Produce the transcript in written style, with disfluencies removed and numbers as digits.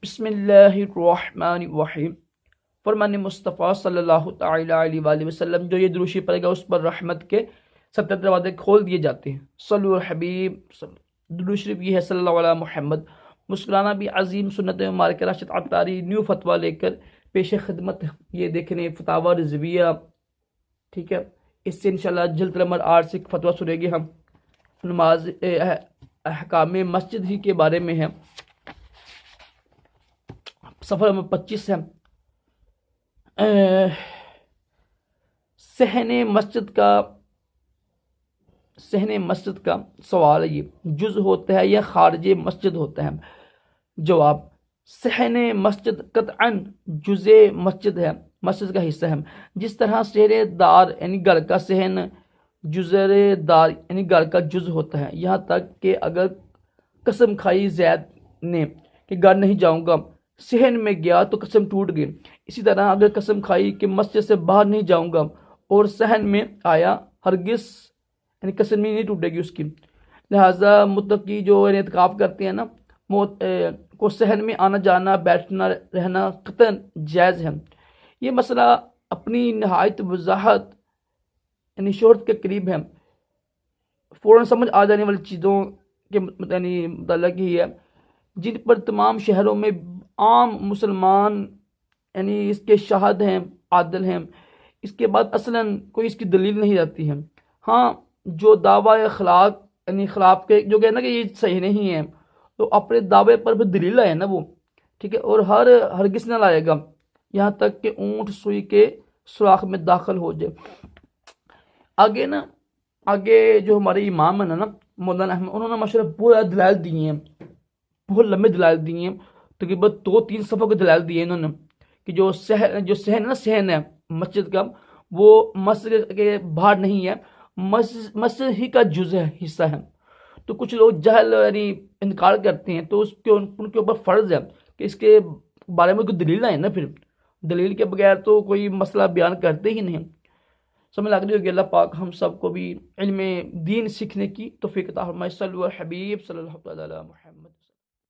بسم اللہ الرحمن الرحیم۔ فرمان مصطفیٰ صلی اللہ تعالی علیہ وآلہ وسلم، جو یہ دروشی پڑے گا اس پر رحمت کے 70 دروازے کھول دیے جاتے ہیں۔ صلو الحبیب درود شریف یہ ہے صلی اللہ علیہ محمد۔ مسکرانا بھی عظیم سنت مبارکہ۔ راشد عطاری نیو فتویٰ لے کر پیش خدمت یہ دیکھنے فتاوی رضویہ، ٹھیک ہے۔ اس سے انشاءاللہ جلد نمبر 8 سے فتویٰ سنیں گے ہم۔ نماز احکام مسجد ہی کے بارے میں ہے، صفحہ نمبر 25 ہے۔ صحن مسجد کا سوال ہے، یہ جز ہوتا ہے یا خارج مسجد ہوتا ہے؟ جواب، صحن مسجد قطعاً جز مسجد ہے، مسجد کا حصہ ہے۔ جس طرح شہر دار یعنی گھر کا صحن جزر دار یعنی گھر کا جز ہوتا ہے، یہاں تک کہ اگر قسم کھائی زید نے کہ گھر نہیں جاؤں گا، صحن میں گیا تو قسم ٹوٹ گئی۔ اسی طرح اگر قسم کھائی کہ مسجد سے باہر نہیں جاؤں گا اور صحن میں آیا، ہرگز یعنی قسم نہیں ٹوٹے گی اس کی۔ لہٰذا متقی جو اعتکاف کرتے ہیں نا، کو صحن میں آنا جانا بیٹھنا رہنا قطعاً جائز ہے۔ یہ مسئلہ اپنی نہایت وضاحت یعنی شہرت کے قریب ہے، فوراً سمجھ آ جانے والی چیزوں کے متعلق ہی ہے، جن پر تمام شہروں میں عام مسلمان یعنی اس کے شاہد ہیں، عادل ہیں۔ اس کے بعد اصلاً کوئی اس کی دلیل نہیں رہتی ہے۔ ہاں، جو دعویٰ اخلاق یعنی خلاف کے جو کہنا کہ یہ صحیح نہیں ہے، تو اپنے دعوے پر بھی دلیل لائے نا وہ، ٹھیک ہے، اور ہرگز نہ لائے گا یہاں تک کہ اونٹ سوئی کے سوراخ میں داخل ہو جائے۔ آگے جو ہمارے امام ہیں نا مولانا احمد، انہوں نے ماشاءاللہ بہت دلائل دیے ہیں، بہت لمبے دلائل دیے ہیں، تقریباً 2-3 صفحوں کے دلائل دیے انہوں نے کہ جو صحن ہے مسجد کا، وہ مسجد کے باہر نہیں ہے، مسجد ہی کا جز ہے، حصہ ہے۔ تو کچھ لوگ جہل یعنی انکار کرتے ہیں، تو ان کے اوپر فرض ہے کہ اس کے بارے میں کوئی دلیل آئے نا، پھر دلیل کے بغیر تو کوئی مسئلہ بیان کرتے ہی نہیں۔ سمجھ لگ رہی ہوگی۔ اللہ پاک ہم سب کو بھی علم دین سیکھنے کی توفیق عطا فرمائے۔ صلی اللہ حبیب صلی اللہ علیہ محمد۔